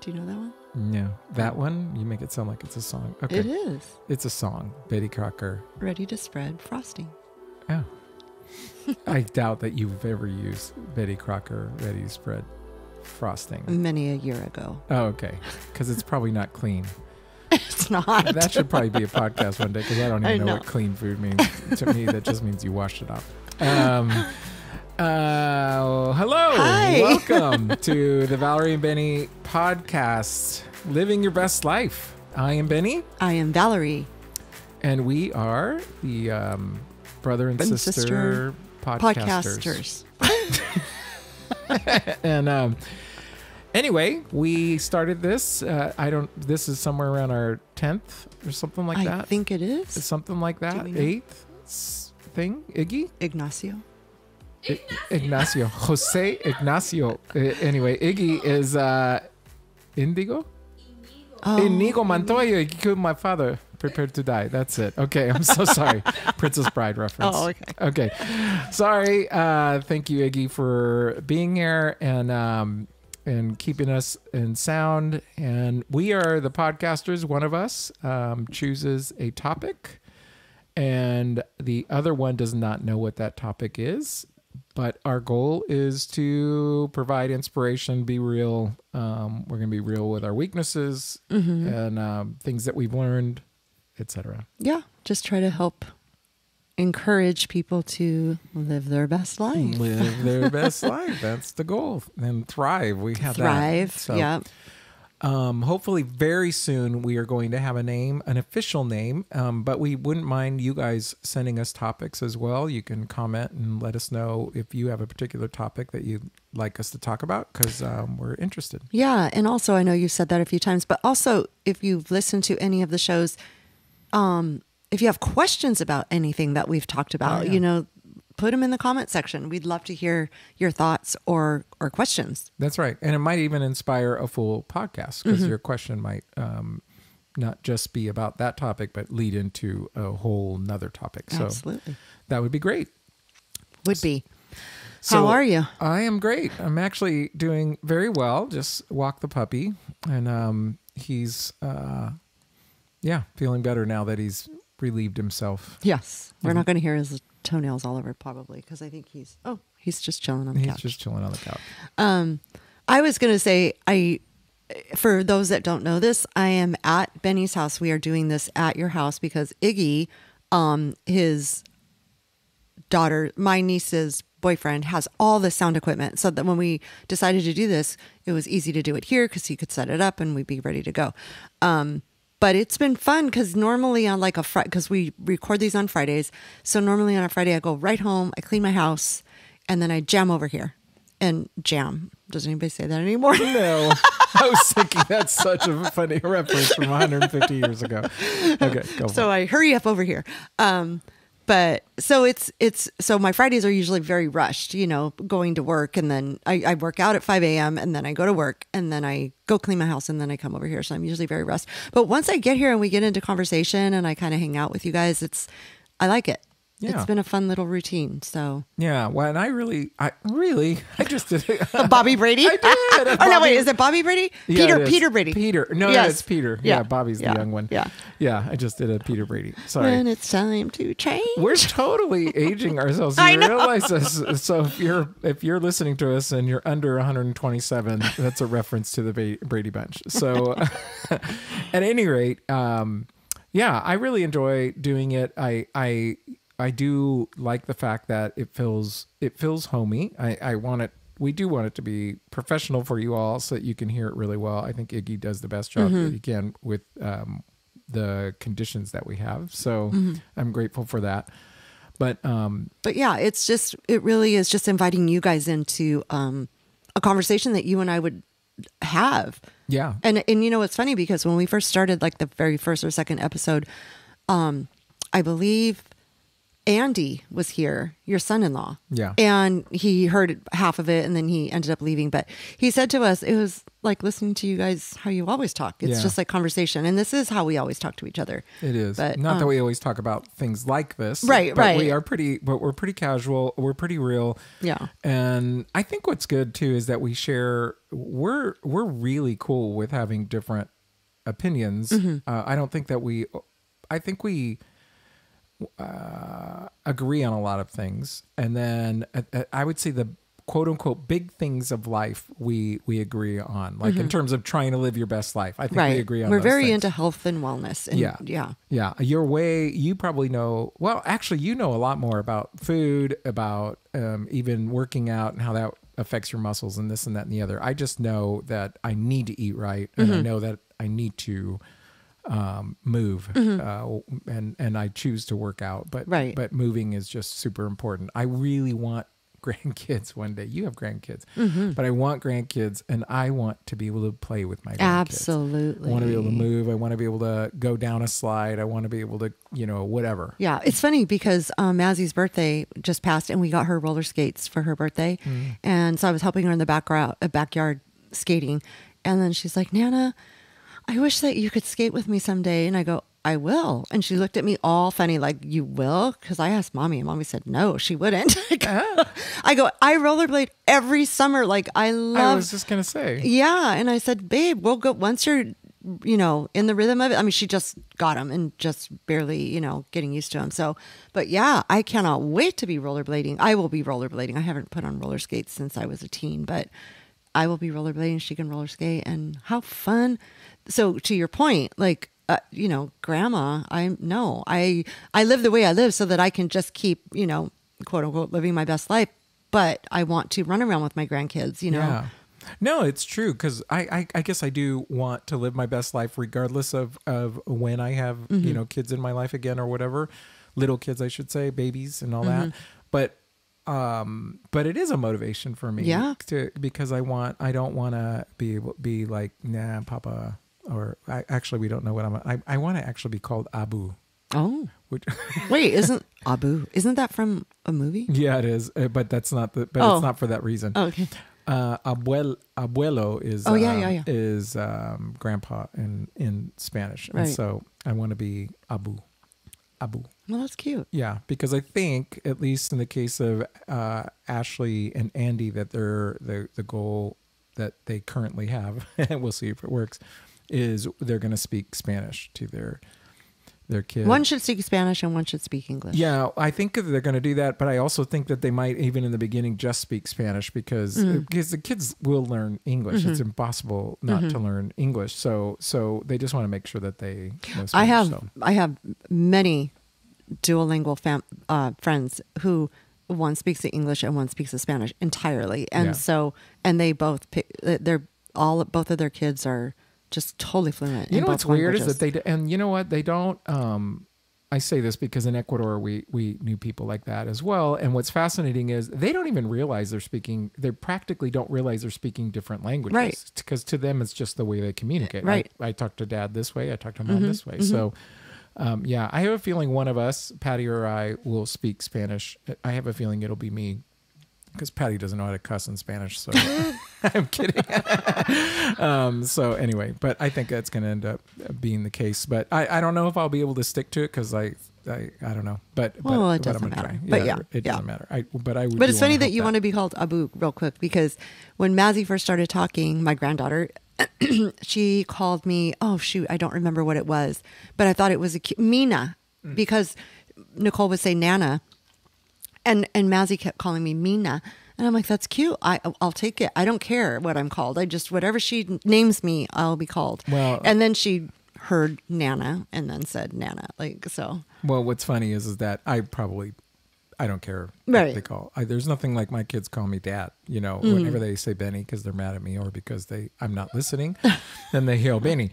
Do you know that one? No. That one? You make it sound like it's a song. Okay. It is. It's a song. Betty Crocker. Ready to spread frosting. Oh. I doubt that you've ever used Betty Crocker Ready to Spread frosting. Many a year ago. Oh, okay. Because it's probably not clean. It's not. That should probably be a podcast one day because I don't even know know what clean food means. To me, that just means you washed it off. Hello. Hi. Welcome to the Valerie and Benny podcast, Living Your Best Life. I am Benny. I am Valerie. And we are the brother and sister podcasters. And anyway, we started this. This is somewhere around our 10th or something like that. I think it is. Something like that. 8th thing. Iggy? Ignacio. Ignacio. Jose Ignacio. Anyway, Iggy is Indigo? Oh. Inigo Montoya. He killed my father. Prepared to die. That's it. Okay. I'm so sorry. Princess Bride reference. Oh, okay. Okay. Sorry. Thank you, Iggy, for being here and keeping us in sound. And we are the podcasters. One of us chooses a topic, and the other one does not know what that topic is. But our goal is to provide inspiration, be real. We're going to be real with our weaknesses and things that we've learned, etc. Yeah. Just try to help encourage people to live their best life. Live their best life. That's the goal. And thrive. We have Thrive. that. So, yeah. hopefully very soon we are going to have a name, an official name. But we wouldn't mind you guys sending us topics as well. You can comment and let us know if you have a particular topic that you'd like us to talk about, because we're interested. Yeah. And also, I know you said that a few times, but also if you've listened to any of the shows, if you have questions about anything that we've talked about, put them in the comment section. We'd love to hear your thoughts or questions. That's right. And it might even inspire a full podcast, because your question might not just be about that topic, but lead into a whole nother topic. So Absolutely. that would be great. Would be. So how are you? I am great. I'm actually doing very well. Just walked the puppy, and he's feeling better now that he's relieved himself. Yes. We're not going to hear his toenails all over probably, because I think he's just chilling on the couch. He's just chilling on the couch. I was going to say, for those that don't know this, I am at Benny's house. We are doing this at your house because Iggy, his daughter, my niece's boyfriend, has all the sound equipment. So that when we decided to do this, it was easy to do it here because he could set it up and we'd be ready to go. But it's been fun because normally on like a Friday, because we record these on Fridays. So normally on a Friday, I go right home, I clean my house, and then I jam over here and jam. Does anybody say that anymore? No. I was thinking that's such a funny reference from 150 years ago. Okay, go. So I hurry up over here. But so so my Fridays are usually very rushed, going to work, and then I work out at 5 a.m. and then I go to work and then I go clean my house and then I come over here. So I'm usually very rushed. But once I get here and we get into conversation and I kind of hang out with you guys, I like it. Yeah. It's been a fun little routine. So yeah, well, and I just did it. Bobby Brady. I did. Oh no, wait, is it Bobby Brady? Yeah, Peter Brady. Peter. No, yes. it's Peter. Yeah, Bobby's the young one. Yeah. I just did a Peter Brady. Sorry. When it's time to change. We're totally aging ourselves. I You know. realize this? So if you're listening to us and you're under 127, that's a reference to the Brady Bunch. So at any rate, I really enjoy doing it. I do like the fact that it feels homey. We do want it to be professional for you all so that you can hear it really well. I think Iggy does the best job that he can with the conditions that we have. So I'm grateful for that. But yeah, it really is just inviting you guys into a conversation that you and I would have. Yeah. And it's funny because when we first started, like the very first or second episode, I believe Andy was here, your son-in-law. Yeah. And he heard half of it and then he ended up leaving. But he said to us, it was like listening to you guys, how you always talk. It's just like conversation. And this is how we always talk to each other. It is. But, not that we always talk about things like this. Right, but right. We're pretty casual. We're pretty real. Yeah. And I think what's good too is that we share, we're really cool with having different opinions. I don't think that I think we agree on a lot of things, and then I would say the quote unquote big things of life we agree on, like in terms of trying to live your best life. I think we agree on. We're those very things. into health and wellness. And yeah. Your way, you probably know. Well, actually, you know a lot more about food, about even working out and how that affects your muscles and this and that and the other. I just know that I need to eat right, and I know that I need to move, and I choose to work out, but moving is just super important. I really want grandkids one day. You have grandkids, but I want grandkids, and I want to be able to play with my grandkids. Absolutely. I want to be able to move. I want to be able to go down a slide. I want to be able to, whatever. Yeah. It's funny because Mazzy's birthday just passed and we got her roller skates for her birthday. And so I was helping her in the backyard skating. And then she's like, Nana, I wish that you could skate with me someday. And I go, I will. And she looked at me all funny, like, you will? Because I asked Mommy, and Mommy said, no, she wouldn't. I go, I rollerblade every summer. Like, I was just going to say. Yeah. And I said, babe, we'll go once you're, in the rhythm of it. I mean, she just got them and just barely, getting used to them. So, but yeah, I cannot wait to be rollerblading. I will be rollerblading. I haven't put on roller skates since I was a teen, but I will be rollerblading. She can roller skate, and how fun. So to your point, like, grandma, I live the way I live so that I can just keep, quote unquote, living my best life. But I want to run around with my grandkids, Yeah. No, it's true. Cause I guess I do want to live my best life regardless of when I have, kids in my life again or whatever, little kids, I should say, babies and all that. But it is a motivation for me because I don't want to be like, nah, Papa. Or we don't know what I want to actually be called Abu. Oh, wait, isn't that from a movie? Yeah, it is, but that's not it's not for that reason. Oh, okay. Abuelo is is grandpa in Spanish, right. And so I want to be Abu. Well, that's cute. Yeah, because I think at least in the case of Ashley and Andy, that the goal that they currently have, and we'll see if it works, is they're going to speak Spanish to their kids. One should speak Spanish and one should speak English. Yeah, I think that they're going to do that, but I also think that they might, even in the beginning, just speak Spanish because the kids will learn English. It's impossible not to learn English. So they just want to make sure that they know Spanish. I have many duolingual friends who one speaks the English and one speaks the Spanish entirely, and and they both both of their kids are just totally fluent. You know what's weird is that and you know what, they don't, I say this because in Ecuador, we knew people like that as well. And what's fascinating is they don't even realize they practically don't realize they're speaking different languages. Right. Because to them, it's just the way they communicate. Right. I talk to Dad this way. I talk to Mom this way. So, I have a feeling one of us, Patty or I, will speak Spanish. I have a feeling it'll be me. Because Patty doesn't know how to cuss in Spanish, so I'm kidding. So anyway, but I think that's going to end up being the case. But I don't know if I'll be able to stick to it because I don't know. But it doesn't matter. It doesn't matter. But it's funny that you want to be called Abu real quick, because when Mazzy first started talking, my granddaughter, she called me. Oh shoot, I don't remember what it was, but I thought it was Mina, because Nicole would say Nana. And Mazzy kept calling me Mina. And I'm like, that's cute. I'll take it. I don't care what I'm called. Whatever she names me, I'll be called. Well, and then she heard Nana and then said Nana. Like, so. Well, what's funny is that I don't care right. what they call. There's nothing like my kids call me Dad. Whenever they say Benny because they're mad at me or because I'm not listening, then they yell Benny.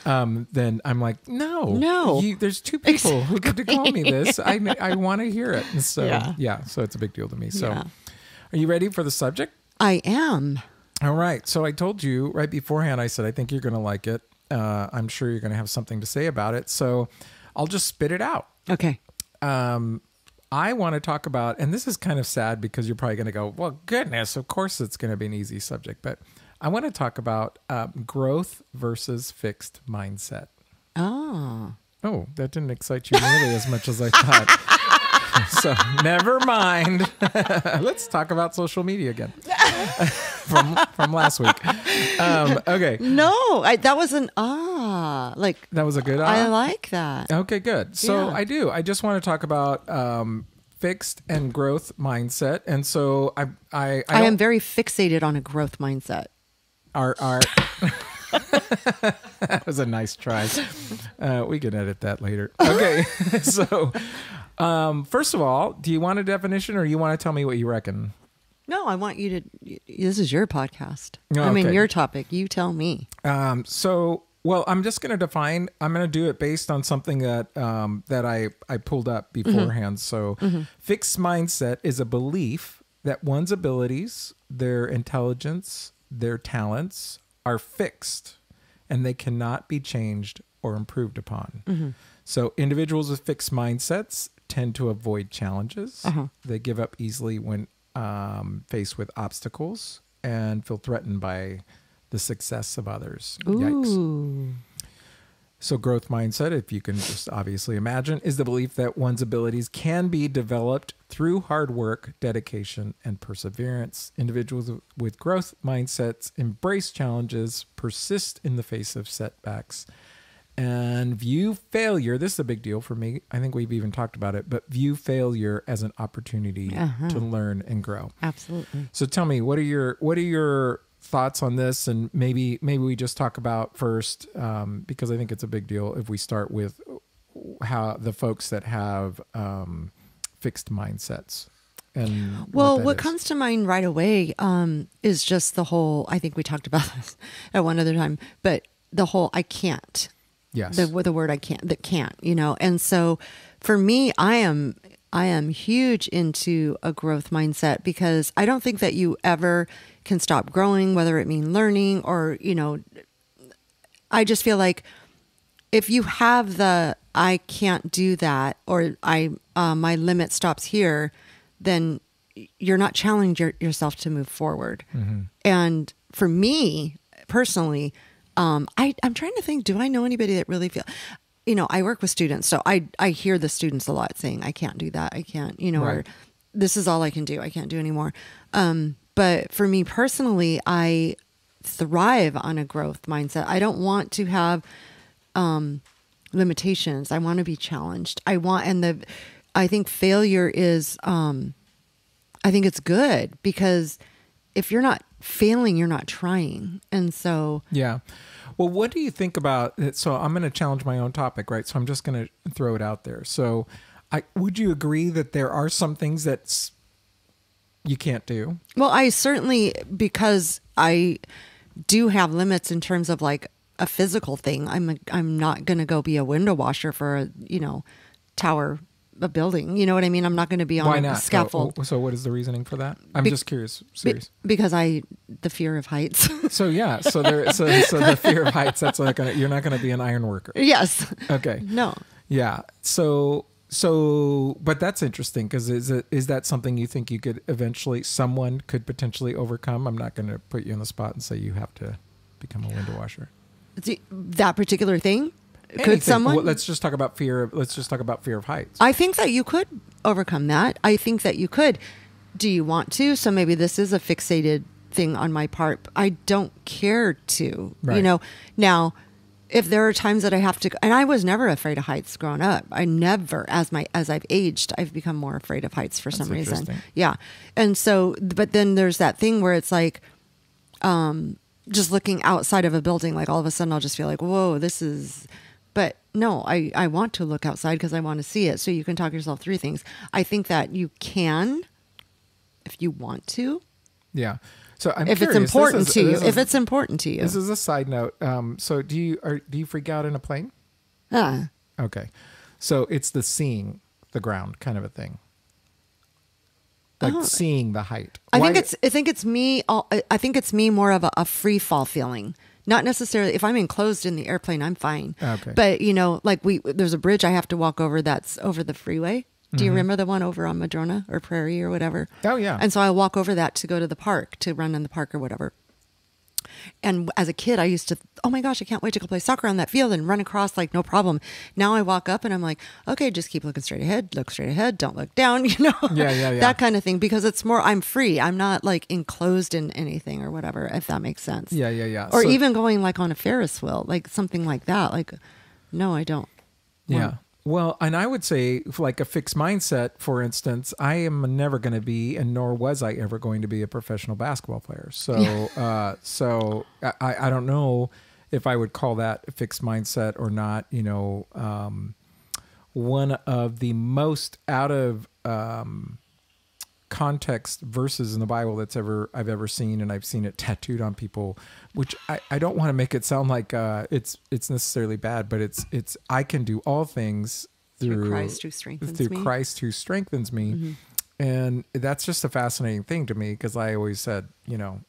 Then I'm like, no, there's two people who get to call me this. I want to hear it. And so, so it's a big deal to me. So are you ready for the subject? I am. All right. So I told you right beforehand, I said, I think you're going to like it. I'm sure you're going to have something to say about it. So I'll just spit it out. Okay. I want to talk about, and this is kind of sad because you're probably going to go, well, goodness, of course it's going to be an easy subject, but I want to talk about growth versus fixed mindset. Oh, that didn't excite you nearly as much as I thought. So never mind. Let's talk about social media again from last week. Okay. No, that was an like that was a good. I like that. Okay, good. So Yeah. I do. I just want to talk about fixed and growth mindset, and so I am very fixated on a growth mindset. Our that was a nice try. We can edit that later. Okay, so first of all, do you want a definition, or you want to tell me what you reckon? No, I want you to. This is your podcast. Oh, I mean, okay. your topic. You tell me. Well, I'm just going to define. I'm going to do it based on something that I pulled up beforehand. So, fixed mindset is a belief that one's abilities, their intelligence, their talents are fixed, and they cannot be changed or improved upon. So, individuals with fixed mindsets tend to avoid challenges. They give up easily when faced with obstacles and feel threatened by the success of others. Yikes. Ooh. So growth mindset, if you can just obviously imagine, is the belief that one's abilities can be developed through hard work, dedication, and perseverance. Individuals with growth mindsets embrace challenges, persist in the face of setbacks, and view failure. This is a big deal for me. I think we've even talked about it, but view failure as an opportunity to learn and grow. Absolutely. So tell me, what are your thoughts on this? And maybe we just talk about first, because I think it's a big deal if we start with how the folks that have fixed mindsets. And what comes to mind right away is just the whole, I think we talked about this at one other time, but the whole I can't. Yes. The word I can't, that can't, And so for me, I am huge into a growth mindset because I don't think that you ever can stop growing, whether it mean learning or, I just feel like if you have the I can't do that or my limit stops here, then you're not challenging yourself to move forward. And for me personally, I'm trying to think, do I know anybody that really I work with students, so I hear the students a lot saying, I can't do that. I can't, Right. or this is all I can do. I can't do anymore. But for me personally, I thrive on a growth mindset. I don't want to have limitations. I want to be challenged. I think failure is, I think it's good because if you're not failing, you're not trying. And so, yeah. Well, what do you think about it? So I'm going to challenge my own topic, right? So I'm just going to throw it out there. So would you agree that there are some things that you can't do? well, I certainly, because I do have limits in terms of like a physical thing. I'm not going to go be a window washer for a, a building. You know what I mean? I'm not going to be on Why a not? scaffold. So what is the reasoning for that? I'm just curious. Serious. Because the fear of heights. So yeah. So the fear of heights. That's like you're not going to be an iron worker. Yes. Okay. No. Yeah. So, but that's interesting because is that something you think you could someone could potentially overcome? I'm not going to put you on the spot and say you have to become a window washer. That particular thing? Anything. Could someone? Well, let's just talk about fear of heights. I think that you could overcome that. I think that you could. Do you want to? So maybe this is a fixated thing on my part. I don't care to, Right. Now, if there are times that I have to, and I was never afraid of heights growing up. I never, as I've aged, I've become more afraid of heights for some reason. Interesting. Yeah. And so, but then there's that thing where it's like, just looking outside of a building, like all of a sudden I'll just feel like, whoa, this is, but no, I want to look outside because I want to see it. So you can talk yourself through things. I think that you can, if you want to. Yeah. So I'm if curious. it's important to you, if it's important to you. This is a side note. So do you freak out in a plane? Okay. So it's the seeing the ground kind of a thing. Like seeing the height. I think it's me. I think it's me more of a free fall feeling. Not necessarily if I'm enclosed in the airplane, I'm fine. Okay. But like there's a bridge I have to walk over that's over the freeway. Do you remember the one over on Madrona or Prairie or whatever? Oh, yeah. And so I walk over that to go to the park, to run in the park or whatever. And as a kid, I used to, oh my gosh, I can't wait to go play soccer on that field and run across like no problem. Now I walk up and I'm like, okay, just keep looking straight ahead, don't look down, you know, Yeah. that kind of thing, because it's more, I'm free. I'm not like enclosed in anything or whatever, if that makes sense. Yeah. Or even going like on a Ferris wheel, like something like that. Like, no, I don't. Yeah. Well, and I would say, like a fixed mindset, for instance, I am never going to be, and nor was I ever going to be, a professional basketball player. So, I don't know if I would call that a fixed mindset or not. You know, one of the most out of context verses in the Bible I've ever seen, and I've seen it tattooed on people, which I don't want to make it sound like it's necessarily bad, but it's I can do all things through Christ who strengthens me. Christ who strengthens me. Mm-hmm. And that's just a fascinating thing to me, because I always said, you know,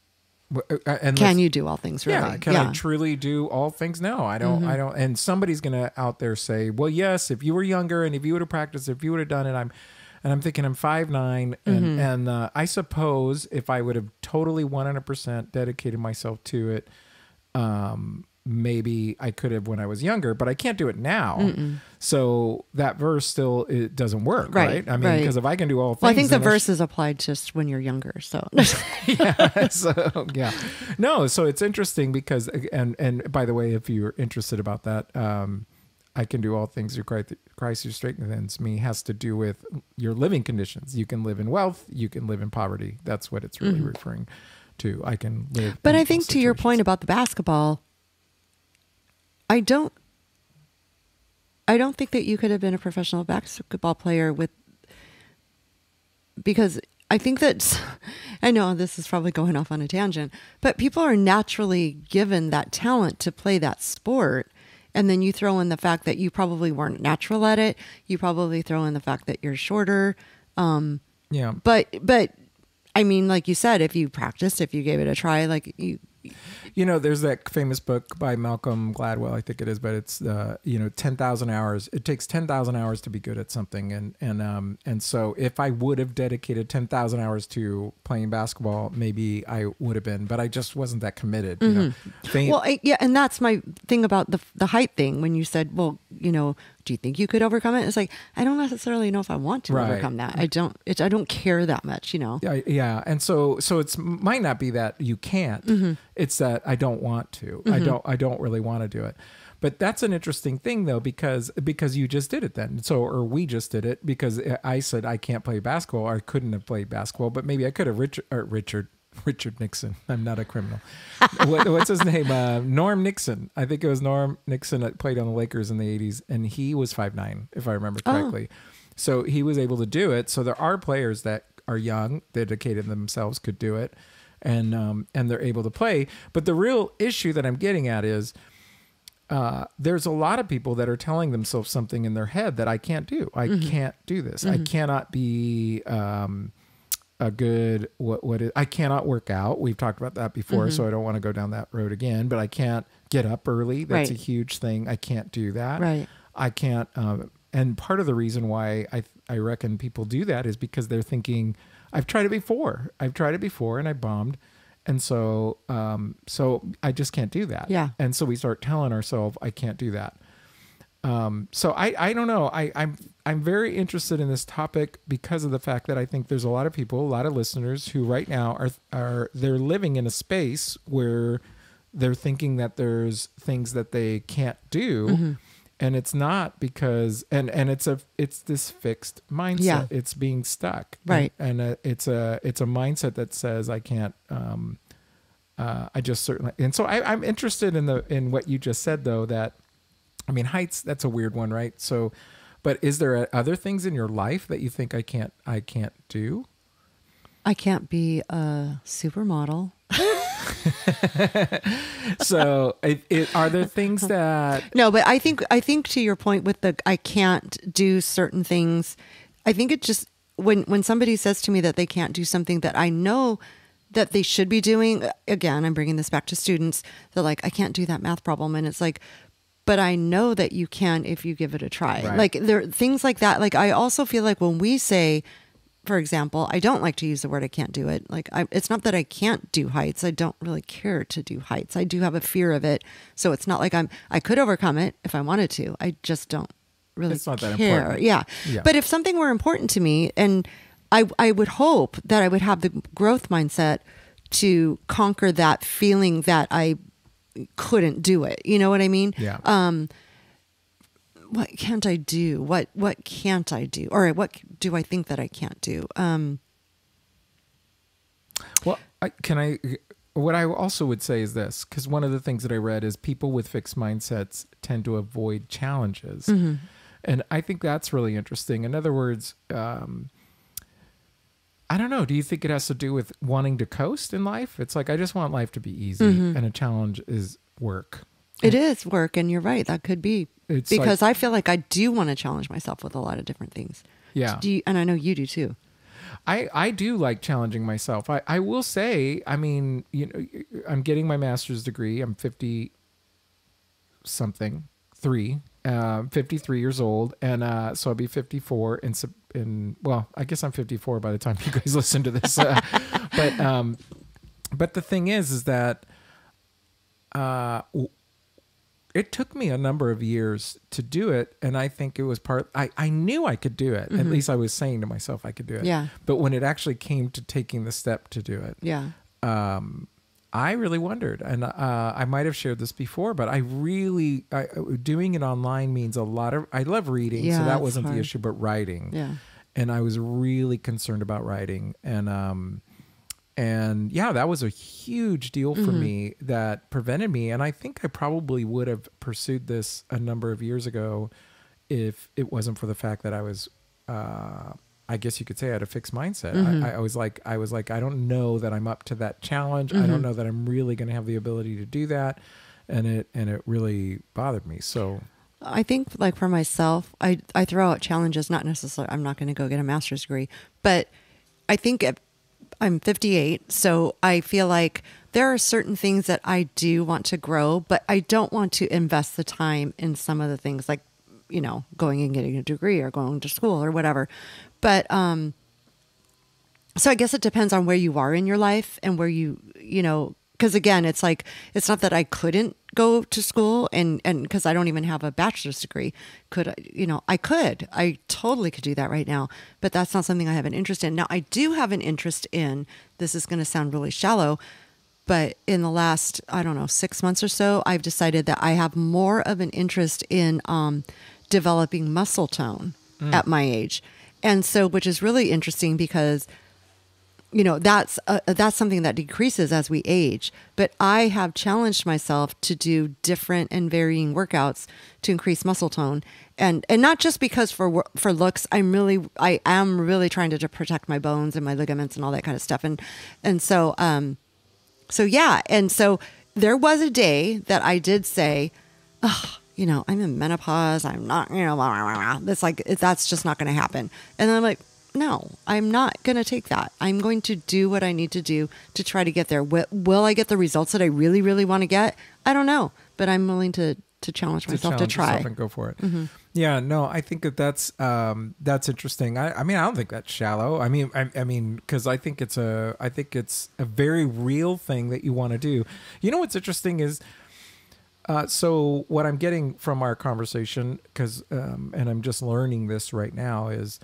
can you do all things, really? Yeah, can I truly do all things? No, I don't. I don't. And somebody's gonna out there say, well, yes, if you were younger and if you would have practiced, if you would have done it, I'm thinking I'm 5'9", and I suppose if I would have totally 100% dedicated myself to it, maybe I could have when I was younger, but I can't do it now. Mm-mm. So that verse still, it doesn't work, right? I mean, because if I can do all things, well, I think the verse is applied just when you're younger. So no. So it's interesting because, and by the way, if you're interested about that, I can do all things through Christ who strengthens me, has to do with your living conditions. You can live in wealth, you can live in poverty. That's what it's really referring to. I can live. But I think to your point about the basketball, I don't think that you could have been a professional basketball player because I think that, I know this is probably going off on a tangent, but people are naturally given that talent to play that sport. And then you throw in the fact that you probably weren't natural at it. You probably throw in the fact that you're shorter. Yeah. But I mean, like you said, if you practiced, if you gave it a try, like you know, there's that famous book by Malcolm Gladwell, I think it is, but it's 10,000 hours. It takes 10,000 hours to be good at something, and so if I would have dedicated 10,000 hours to playing basketball, maybe I would have been, but I just wasn't that committed. You know? Well, and that's my thing about the height thing. When you said, well, you know, do you think you could overcome it? It's like, I don't necessarily know if I want to overcome that. I don't care that much, you know? Yeah. And so it's might not be that you can't, it's that I don't want to, I don't really want to do it. But that's an interesting thing though, because you just did it then. Or we just did it because I said, I can't play basketball, or I couldn't have played basketball, but maybe I could have. Richard Nixon. I'm not a criminal. What's his name? Norm Nixon. I think it was Norm Nixon that played on the Lakers in the 80s, and he was 5'9", if I remember correctly. So he was able to do it. So there are players that are young, dedicated themselves, could do it, and they're able to play. But the real issue that I'm getting at is there's a lot of people that are telling themselves something in their head that I can't do. I can't do this. I cannot be a good I cannot work out. We've talked about that before, so I don't want to go down that road again. But I can't get up early. That's a huge thing. I can't do that. Right. I can't. And part of the reason why I reckon people do that is because they're thinking, I've tried it before, and I bombed, and so I just can't do that. Yeah. And so we start telling ourselves, I can't do that. So I don't know. I'm very interested in this topic because of the fact that I think there's a lot of people, a lot of listeners who right now they're living in a space where they're thinking that there's things that they can't do. And it's not because, and it's this fixed mindset. Yeah. It's being stuck. Right. And it's a mindset that says I can't, I just certainly, and so I'm interested in what you just said though, that, I mean, heights, that's a weird one, right? So, but is there other things in your life that you think I can't do? I can't be a supermodel. So are there things that... No, but I think to your point with I can't do certain things, I think it just, when somebody says to me that they can't do something that I know that they should be doing, again, I'm bringing this back to students, they're like, I can't do that math problem. And it's like, but I know that you can if you give it a try. Right. Like there are things like that. Like I also feel like when we say, for example, I don't like to use the word I can't do it. Like it's not that I can't do heights. I don't really care to do heights. I do have a fear of it. So it's not like I could overcome it if I wanted to. I just don't really It's not care. that important. Yeah. Yeah. But if something were important to me, and I would hope that I would have the growth mindset to conquer that feeling that I couldn't do it. You know what I mean? Yeah. What can't I do? What can't I do? Or what do I think that I can't do? Well, what I also would say is this, because one of the things that I read is people with fixed mindsets tend to avoid challenges. Mm-hmm. And I think that's really interesting. In other words, I don't know. Do you think it has to do with wanting to coast in life? It's like, I just want life to be easy, Mm-hmm. and a challenge is work. It is work, and you're right. That could be. It's Because I feel like I do want to challenge myself with a lot of different things. Yeah. And I know you do too. I do like challenging myself. I will say, I mean, you know, I'm getting my master's degree. I'm 50 something, 53 years old. And so I'll be 54 well, I guess I'm 54 by the time you guys listen to this. But the thing is that it took me a number of years to do it. And I think it was I knew I could do it. Mm-hmm. At least I was saying to myself I could do it. Yeah. But when it actually came to taking the step to do it, Yeah. I really wondered. And I might have shared this before, but doing it online means a lot of, I love reading. Yeah, so that it's wasn't hard. the issue, but writing. Yeah. And I was really concerned about writing. And yeah, that was a huge deal for Mm-hmm. me that prevented me. And I think I probably would have pursued this a number of years ago if it wasn't for the fact that I was, I guess you could say I had a fixed mindset. Mm-hmm. I was like, I don't know that I'm up to that challenge. I Mm-hmm. don't know that I'm really going to have the ability to do that. And it really bothered me. So I think like for myself, I throw out challenges, not necessarily, I'm not going to go get a master's degree, but I think I'm 58. So I feel like there are certain things that I do want to grow, but I don't want to invest the time in some of the things like, you know, going and getting a degree or going to school or whatever. But, so I guess it depends on where you are in your life and where you know, because again, it's like, it's not that I couldn't go to school and because I don't even have a bachelor's degree. Could I, you know, I totally could do that right now, but that's not something I have an interest in. Now I do have an interest in, this is going to sound really shallow, but in the last, I don't know, 6 months or so, I've decided that I have more of an interest in developing muscle tone at my age. And so, which is really interesting because, you know, that's something that decreases as we age. But I have challenged myself to do different and varying workouts to increase muscle tone, and not just because for looks. I am really trying to protect my bones and my ligaments and all that kind of stuff. And so yeah. And so there was a day that I did say, oh, you know, I'm in menopause. I'm not, you know, blah, blah, blah, blah. It's like, that's just not going to happen. And then I'm like, no, I'm not going to take that. I'm going to do what I need to do to try to get there. Will I get the results that I really, really want to get? I don't know, but I'm willing to challenge myself to try and go for it. Mm-hmm. Yeah, no, I think that's interesting. I mean, I don't think that's shallow. I mean, because I think it's a very real thing that you want to do. You know what's interesting is, so what I'm getting from our conversation, because and I'm just learning this right now, is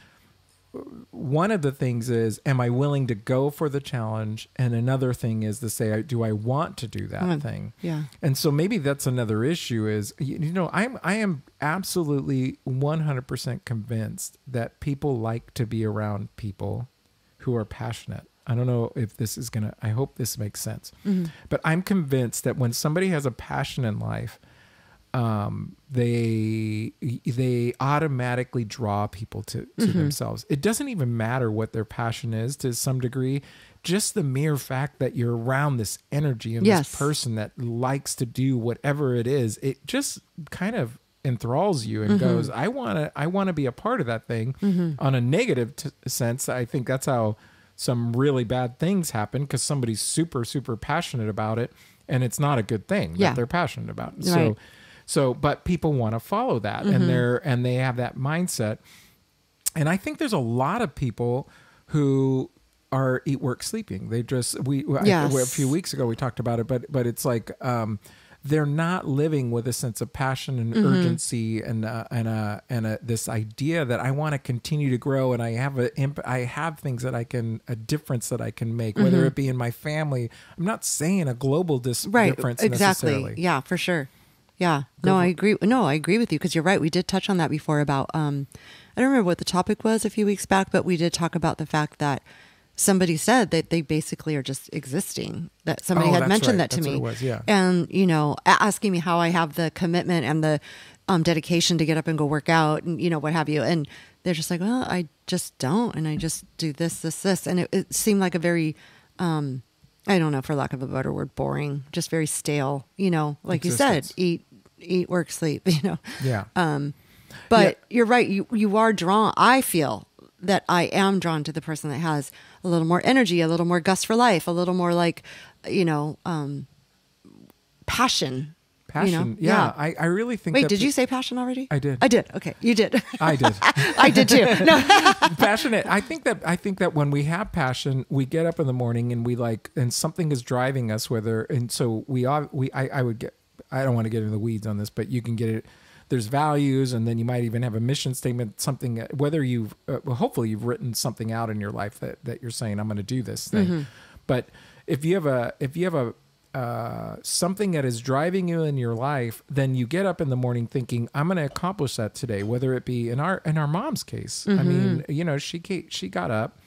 one of the things is, am I willing to go for the challenge? And another thing is to say, do I want to do that thing? Yeah. And so maybe that's another issue is, you know, I am absolutely 100% convinced that people like to be around people who are passionate. I don't know if this is I hope this makes sense. Mm-hmm. But I'm convinced that when somebody has a passion in life, they automatically draw people to themselves. It doesn't even matter what their passion is to some degree. Just the mere fact that you're around this energy and this person that likes to do whatever it is, it just kind of enthralls you and goes, I want to be a part of that thing. On a negative sense, I think that's how some really bad things happen, because somebody's super, super passionate about it, and it's not a good thing that they're passionate about. Right. So So, but people want to follow that, and they have that mindset. And I think there's a lot of people who are eat, work, sleeping. They just a few weeks ago we talked about it, but it's like they're not living with a sense of passion and urgency and this idea that I want to continue to grow, and I have things that a difference that I can make, whether it be in my family. I'm not saying a global difference necessarily. Yeah, for sure. Yeah. I agree. No, I agree with you, because you're right. We did touch on that before about I don't remember what the topic was a few weeks back, but we did talk about the fact that somebody said that they basically are just existing, that somebody had mentioned that to me. What it was, yeah. And, asking me how I have the commitment and the dedication to get up and go work out and, what have you. And they're just like, well, I just don't. And I just do this. And it seemed like a very, I don't know, for lack of a better word, boring, just very stale, like existence. You said, eat, work, sleep, Yeah. But you're right. You are drawn. I feel that I am drawn to the person that has a little more energy, a little more gust for life, a little more like, passion. Passion. Yeah. I really think. Wait, did you say passion already? I did. Okay. You did. I did. I did too. No. Passionate. I think that when we have passion, we get up in the morning and and something is driving us, I don't want to get into the weeds on this, but you can get it. There's values, and then you might even have a mission statement, something, whether hopefully you've written something out in your life that you're saying, I'm going to do this thing. But if you have something that is driving you in your life, then you get up in the morning thinking, I'm going to accomplish that today, whether it be in our mom's case. I mean, she got up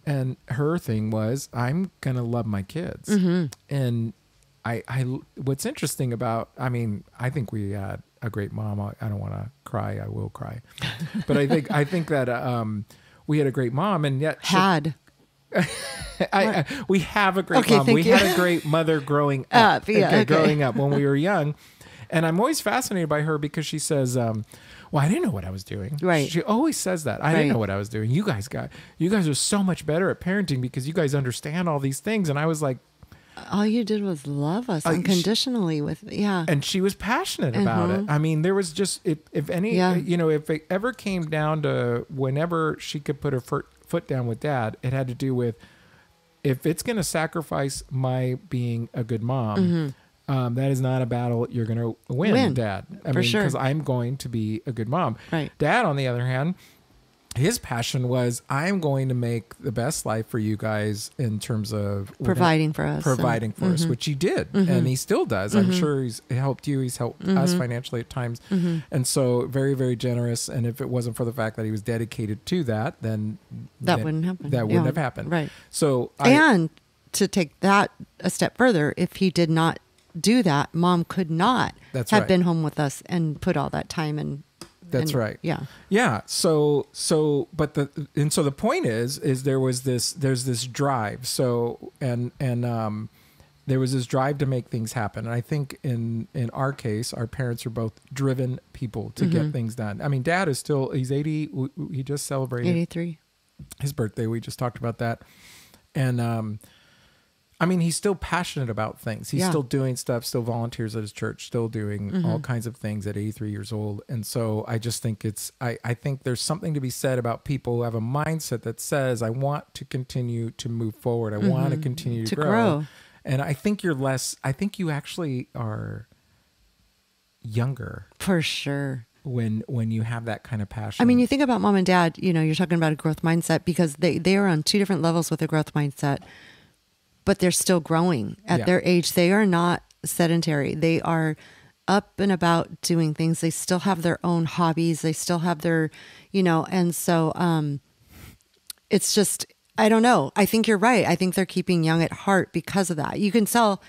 and her thing was, I'm going to love my kids. And what's interesting about, I think we had a great mom. I don't want to cry. I will cry. But I think that we had a great mom, and yet we have a great mom. We had a great mother growing up. Growing up when we were young. And I'm always fascinated by her because she says, well, I didn't know what I was doing. Right. She always says that. I didn't know what I was doing. You guys are so much better at parenting because you guys understand all these things. And I was like, all you did was love us unconditionally and she was passionate about it. I mean, there was just, if it ever came down to whenever she could put her foot down with Dad, it had to do with, if it's going to sacrifice my being a good mom, that is not a battle you're going to win, Dad. Because I'm going to be a good mom. Right. Dad, on the other hand, his passion was, I'm going to make the best life for you guys in terms of providing for us, which he did. And he still does. I'm sure he's helped you. He's helped us financially at times. And so very, very generous. And if it wasn't for the fact that he was dedicated to that, then that wouldn't happen. That wouldn't have happened. Right. So, and to take that a step further, if he did not do that, Mom could not have been home with us and put all that time in. That's right. Yeah. Yeah. So the point is there's this drive. So, and there was this drive to make things happen. And I think in our case, our parents are both driven people to get things done. I mean, Dad is still, he's 80. He just celebrated 83. His birthday. We just talked about that. And, he's still passionate about things. He's still doing stuff, still volunteers at his church, still doing all kinds of things at 83 years old. And so I just think I think there's something to be said about people who have a mindset that says, I want to continue to move forward. I want to continue to grow. And I think I think you actually are younger. For sure. When you have that kind of passion. I mean, you think about Mom and Dad, you're talking about a growth mindset because they are on two different levels with a growth mindset. But they're still growing at their age. They are not sedentary. They are up and about doing things. They still have their own hobbies. They still have their, and so it's just, I don't know. I think you're right. I think they're keeping young at heart because of that. You can tell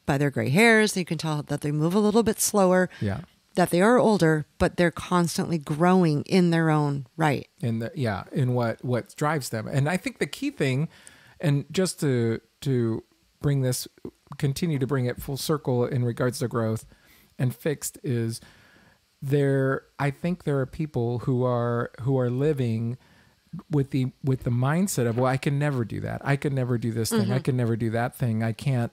by their gray hairs. You can tell that they move a little bit slower. Yeah. That they are older, but they're constantly growing in their own right. In what drives them. And I think the key thing, and just to continue to bring it full circle in regards to growth and fixed, is I think there are people who are living with the mindset of, well, I can never do that. I can never do this thing. I can never do that thing. I can't,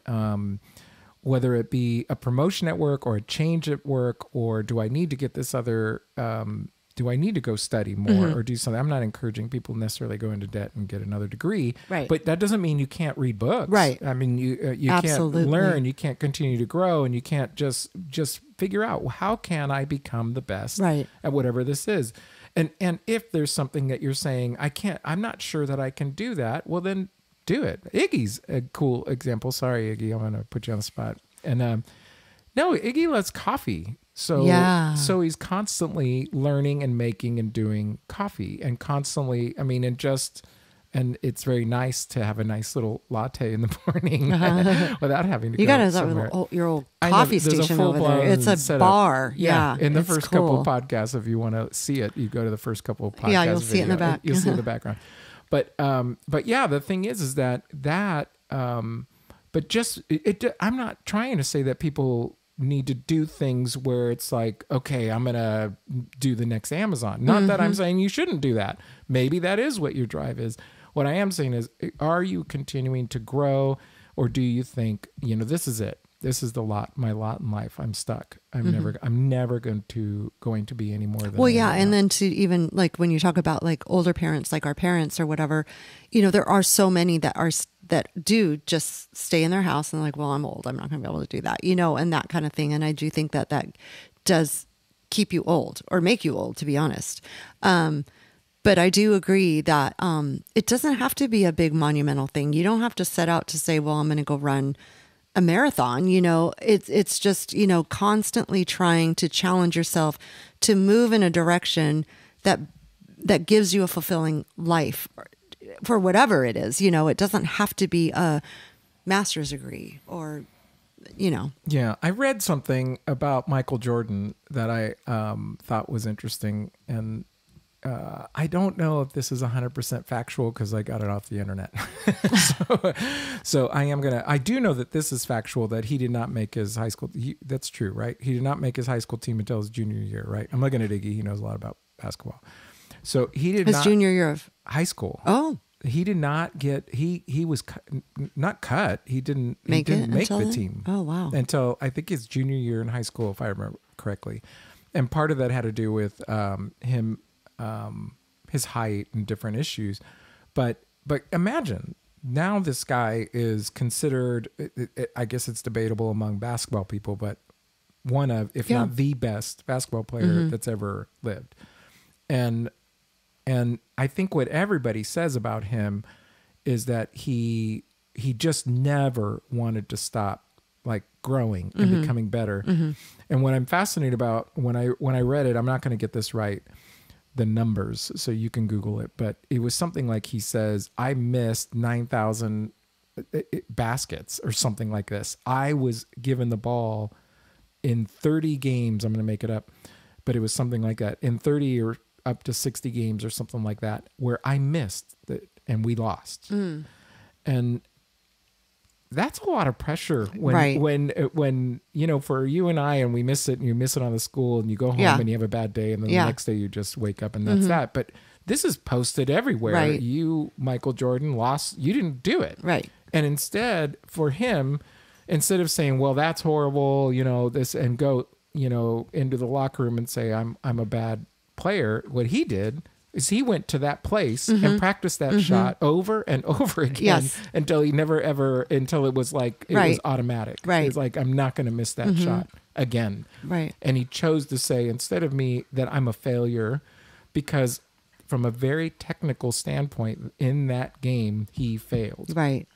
whether it be a promotion at work or a change at work, or do I need to get this other, do I need to go study more or do something? I'm not encouraging people necessarily go into debt and get another degree, Right. but that doesn't mean you can't read books. Right. I mean, you Absolutely. can't learn, you can't continue to grow, and you can't just figure out, well, how can I become the best Right. at whatever this is? And if there's something that you're saying, I'm not sure that I can do that, well, then do it. Iggy's a cool example. Sorry, Iggy, I'm going to put you on the spot. And no, Iggy loves coffee. So he's constantly learning and making and doing coffee, and constantly, I mean, and it's very nice to have a nice little latte in the morning without having to You go got somewhere. your old coffee station over there. It's a setup. bar. Yeah. In the it's first cool. couple of podcasts, if you want to see it, you go to the first couple of podcasts. Yeah, you'll see it in the back. You'll see it in the background. But yeah, the thing is that but just I'm not trying to say that people need to do things where it's like, okay, I'm going to do the next Amazon. Not that I'm saying you shouldn't do that. Maybe that is what your drive is. What I am saying is, are you continuing to grow, or do you think, this is it? This is my lot in life. I'm stuck. I'm never going to be any more than. Well, yeah. And then to even like when you talk about like older parents, like our parents or whatever, there are so many that do just stay in their house and like, well, I'm old. I'm not going to be able to do that, and that kind of thing. And I do think that does keep you old or make you old, to be honest. But I do agree that it doesn't have to be a big monumental thing. You don't have to set out to say, well, I'm going to go run a marathon. It's just, constantly trying to challenge yourself to move in a direction that gives you a fulfilling life for whatever it is. It doesn't have to be a master's degree or, Yeah. I read something about Michael Jordan that I thought was interesting, and I don't know if this is 100% factual because I got it off the internet. so I do know that this is factual, that he did not make his high school. That's true, right? He did not make his high school team until his junior year, right? I'm looking at Iggy. He knows a lot about basketball. So he did his junior year of high school. Oh, he did not get, he was not cut. He didn't make the team. Oh, wow. Until I think his junior year in high school, if I remember correctly. And part of that had to do with him, his height and different issues. But imagine now this guy is considered, I guess it's debatable among basketball people, but one of, if not the best basketball player that's ever lived. And I think what everybody says about him is that he just never wanted to stop like growing and becoming better. And what I'm fascinated about when I read it, I'm not going to get this right, the numbers, so you can Google it, but it was something like, he says, I missed 9,000 baskets or something like this. I was given the ball in 30 games. I'm going to make it up, but it was something like that, in 30 or up to 60 games or something like that, where I missed and we lost. And that's a lot of pressure when for you and I, and we miss it, and you miss it on the school, and you go home and you have a bad day, and then the next day you just wake up and that's that. But this is posted everywhere. Right. You, Michael Jordan, lost. You didn't do it. Right. And instead, for him, instead of saying, well, that's horrible, this, and go, into the locker room and say, I'm a bad player, what he did is he went to that place and practiced that shot over and over again until it was like, it was automatic. Right. It's like, I'm not going to miss that shot again. Right. And he chose to say, instead of me, that I'm a failure, because from a very technical standpoint in that game, he failed. Right.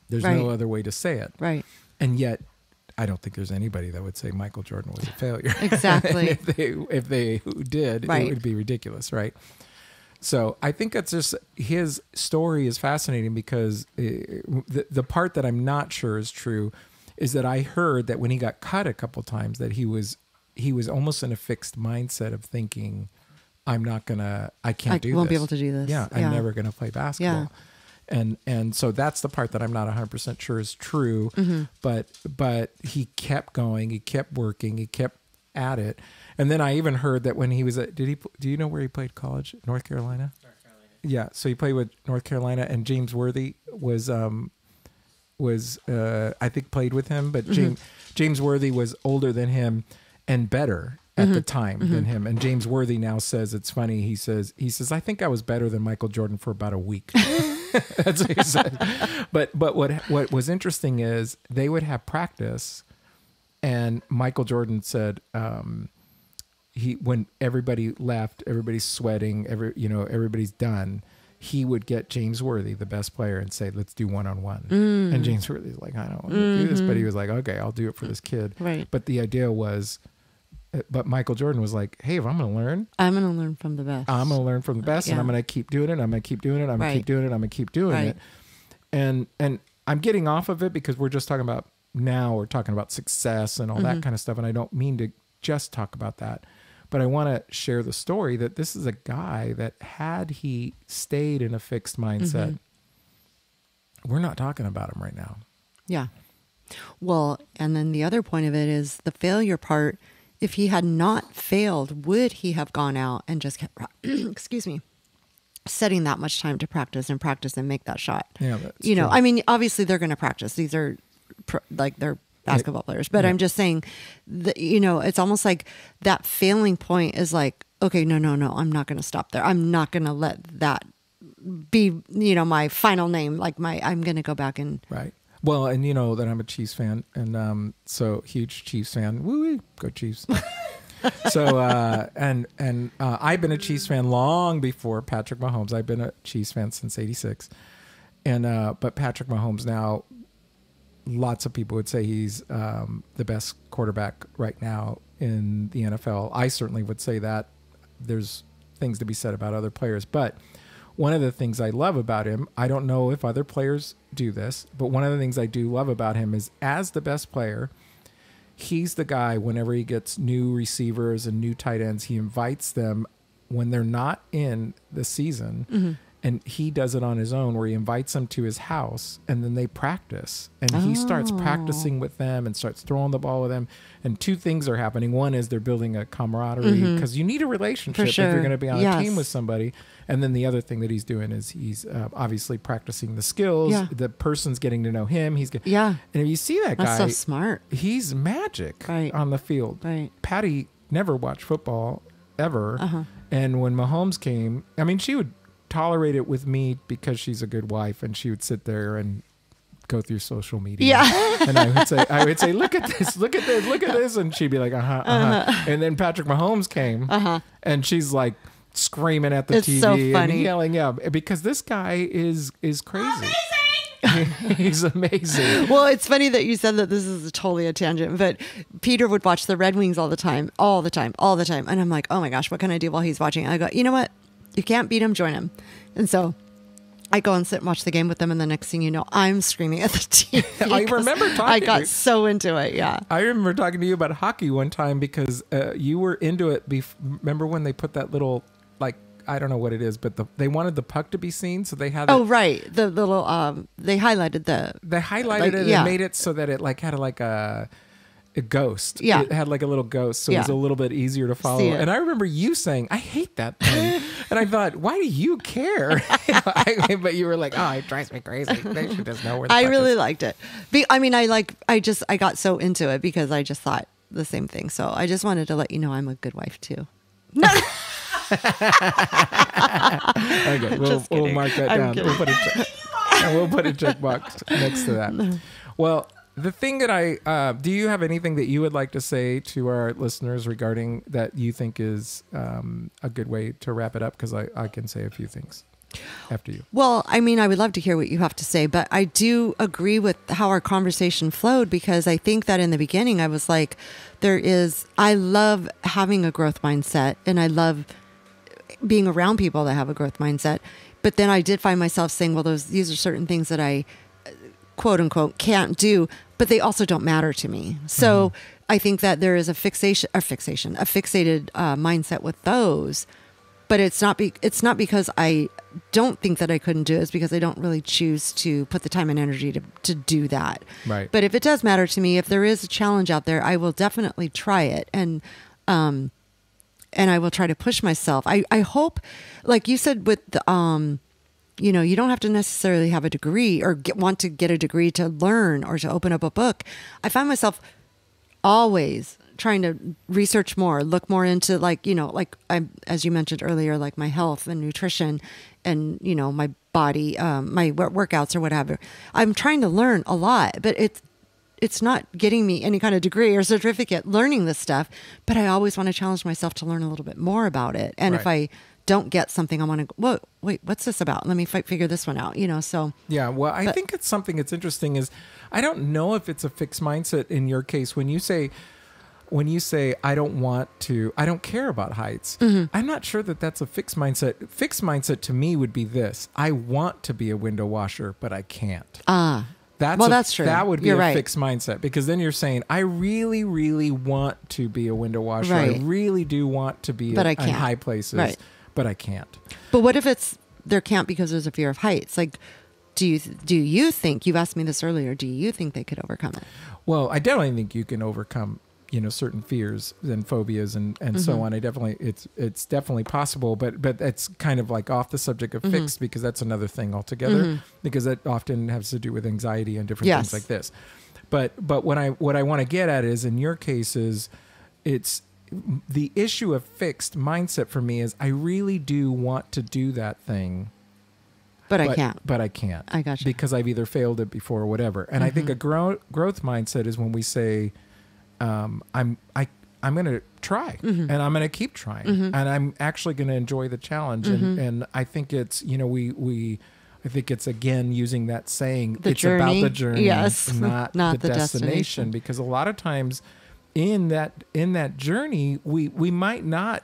There's no other way to say it. Right. And yet, I don't think there's anybody that would say Michael Jordan was a failure. Exactly. if they did, it would be ridiculous, right? So I think that's just, his story is fascinating, because the part that I'm not sure is true is that I heard that when he got cut a couple times, that he was almost in a fixed mindset of thinking, I can't do this. I won't be able to do this. Yeah, I'm never going to play basketball. And so that's the part that I'm not 100% sure is true, but he kept going, he kept working, he kept at it. And then I even heard that when he was do you know where he played college? North Carolina? North Carolina. Yeah, so he played with North Carolina, and James Worthy was I think played with him, but James Worthy was older than him and better at the time than him. And James Worthy now says, it's funny. He says, I think I was better than Michael Jordan for about a week. That's what he said. But what was interesting is they would have practice, and Michael Jordan said, when everybody left, everybody's sweating, everybody's done, he would get James Worthy, the best player, and say, let's do one-on-one. And James Worthy's like, I don't want to do this, but he was like, okay, I'll do it for this kid. Right. But the idea was, but Michael Jordan was like, hey, if I'm going to learn, I'm going to learn from the best. I'm going to learn from the best, and I'm going to keep doing it. I'm going to keep doing it. I'm going to keep doing it. I'm going to keep doing it. And I'm getting off of it because we're just talking about now, we're talking about success and all that kind of stuff. And I don't mean to just talk about that. But I want to share the story that this is a guy that had he stayed in a fixed mindset, we're not talking about him right now. Yeah. Well, and then the other point of it is the failure part. If he had not failed, would he have gone out and just kept, excuse me, setting that much time to practice and make that shot? Yeah, that's true. true. I mean, obviously they're going to practice. These are they're basketball players, but I'm just saying that, it's almost like that failing point is like, okay, no, I'm not going to stop there. I'm not going to let that be, my final name. Like I'm going to go back and right. Well, and you know that I'm a Chiefs fan, and so huge Chiefs fan. Woo, go Chiefs! So and I've been a Chiefs fan long before Patrick Mahomes. I've been a Chiefs fan since '86, and but Patrick Mahomes now, lots of people would say he's the best quarterback right now in the NFL. I certainly would say that. There's things to be said about other players, but one of the things I love about him, I don't know if other players do this, but one of the things I do love about him is as the best player, he's the guy whenever he gets new receivers and new tight ends, he invites them when they're not in the season. And he does it on his own where he invites them to his house and then they practice. And he starts practicing with them and starts throwing the ball with them. And two things are happening. One is they're building a camaraderie because you need a relationship if you're going to be on a team with somebody. And then the other thing that he's doing is he's obviously practicing the skills. Yeah. The person's getting to know him. And if you see that guy, that's so smart. He's magic on the field. Right. Patty never watched football ever. And when Mahomes came, I mean, she would tolerate it with me because she's a good wife, and she would sit there and go through social media. Yeah. And I would say, look at this, look at this, look at this. And she'd be like, And then Patrick Mahomes came and she's like screaming at the TV so funny. and yelling, because this guy is crazy. He's amazing. Well, it's funny that you said that. This is totally a tangent, but Peter would watch the Red Wings all the time. And I'm like, oh my gosh, what can I do while he's watching? I go, you know what? You can't beat him, join him. And so I go and sit and watch the game with them. And the next thing you know, I'm screaming at the TV. I remember talking. I got so into it. Yeah. I remember talking to you about hockey one time because you were into it. Remember when they put that little, like, I don't know what it is, but they wanted the puck to be seen. So they had, right. The little, they highlighted it and made it so that it like had a ghost. Yeah. It had like a little ghost. So it was a little bit easier to follow. And I remember you saying, I hate that thing. And I thought, why do you care? But you were like, oh, it drives me crazy. She doesn't know where the I puck really is. liked it. I got so into it because I just thought the same thing. So I just wanted to let you know I'm a good wife too. No. Okay, we'll mark that down. We'll put a checkbox next to that. Well, the thing that do you have anything that you would like to say to our listeners regarding that you think is a good way to wrap it up? Because I can say a few things after you. Well, I mean, I would love to hear what you have to say, but I do agree with how our conversation flowed because I think that in the beginning I was like, I love having a growth mindset and I love being around people that have a growth mindset. But then I did find myself saying, well, these are certain things that I quote unquote can't do, but they also don't matter to me. So I think that there is a fixated mindset with those, but it's not because I don't think that I couldn't do it. It's because I don't really choose to put the time and energy to do that. Right. But if it does matter to me, if there is a challenge out there, I will definitely try it. And I will try to push myself. I hope, like you said, with the, You know, you don't have to necessarily have a degree or want to get a degree to learn or to open up a book. I find myself always trying to research more, look more into like, you know, like as you mentioned earlier, like my health and nutrition and, you know, my body, my workouts or whatever. I'm trying to learn a lot, but it's not getting me any kind of degree or certificate learning this stuff, but I always want to challenge myself to learn a little bit more about it. And if I don't get something, I want to go, whoa, wait, what's this about? Let me figure this one out, you know? So, yeah, well, I think it's something that's interesting is I don't know if it's a fixed mindset in your case. When you say, I don't care about heights. I'm not sure that that's a fixed mindset. Fixed mindset to me would be this. I want to be a window washer, but I can't. That's true. That would be a fixed mindset because then you're saying, I really, really want to be a window washer. Right. I really do want to be in high places, but I can't. But what if there can't because there's a fear of heights? Like, do you think, you've asked me this earlier, do you think they could overcome it? Well, I definitely think you can overcome, you know, certain fears and phobias and so on. It's definitely possible, but it's kind of like off the subject of fixed because that's another thing altogether because that often has to do with anxiety and different things like this. But what I want to get at is in your cases, it's the issue of fixed mindset for me is I really do want to do that thing. But I can't. But I can't. I got you. Because I've either failed it before or whatever. And I think a growth mindset is when we say, I'm going to try and I'm going to keep trying and I'm actually going to enjoy the challenge. And I think it's, you know, I think it's again, using that saying, it's about the journey, not the destination. Because a lot of times in that journey, we might not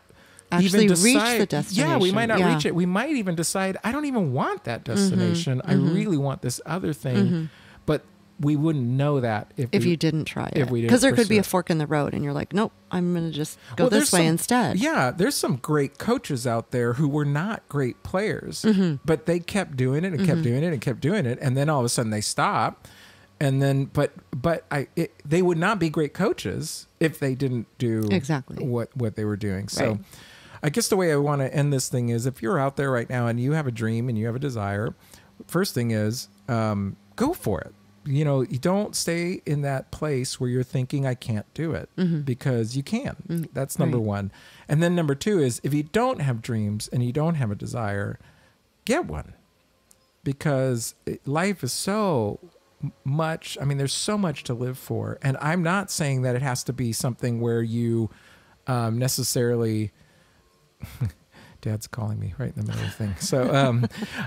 actually even decide, reach the destination. Yeah, we might not reach it. We might even decide, I don't even want that destination. I really want this other thing. But we wouldn't know that if you didn't try it. Because there could be a fork in the road and you're like, nope, I'm going to just go this way instead. Yeah, there's some great coaches out there who were not great players, but they kept doing it and kept doing it and kept doing it. And then all of a sudden they stop. And then, they would not be great coaches if they didn't do exactly what they were doing. So I guess the way I want to end this thing is if you're out there right now and you have a dream and you have a desire, first thing is go for it. You know, you don't stay in that place where you're thinking I can't do it because you can. That's number one. And then number two is if you don't have dreams and you don't have a desire, get one because life is so much. I mean, there's so much to live for. And I'm not saying that it has to be something where you necessarily... Dad's calling me right in the middle of the thing. So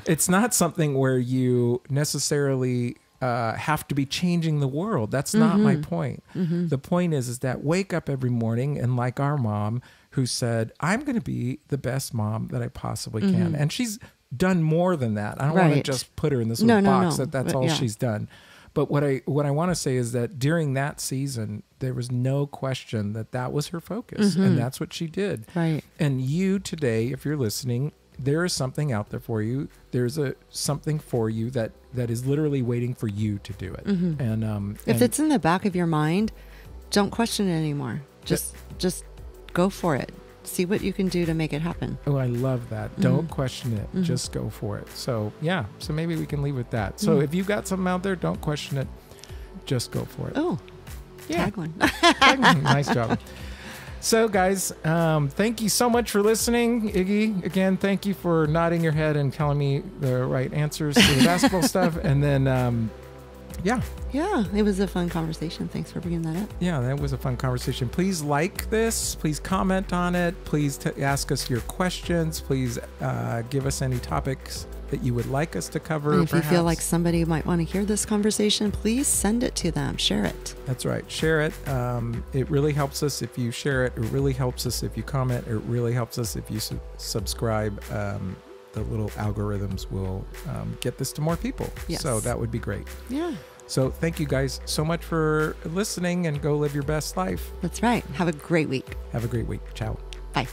it's not something where you necessarily have to be changing the world. That's not my point. The point is that wake up every morning and like our mom who said, I'm going to be the best mom that I possibly can. And she's done more than that. I don't want to just put her in this little box that's all she's done. But what I want to say is that during that season, there was no question that was her focus and that's what she did. Right. And you today, if you're listening, there is something out there for you. There's something for you that is literally waiting for you to do it. And if it's in the back of your mind, don't question it anymore. Just go for it. See what you can do to make it happen. Oh, I love that. Don't question it. Just go for it. So yeah, so maybe we can leave with that. So if you've got something out there, don't question it. Just go for it. Oh, yeah. Tagline. Nice job. So guys, thank you so much for listening. Iggy, again, thank you for nodding your head and telling me the right answers to the basketball stuff. And then, yeah, it was a fun conversation. Thanks for bringing that up. Yeah, that was a fun conversation. Please like this. Please comment on it. Please ask us your questions. Please give us any topics that you would like us to cover. And if you feel like somebody might want to hear this conversation, please send it to them. Share it. That's right. Share it. It really helps us if you share it. It really helps us if you comment. It really helps us if you subscribe. The little algorithms will get this to more people. Yes. So that would be great. Yeah. So thank you guys so much for listening and go live your best life. That's right. Have a great week. Have a great week. Ciao. Bye.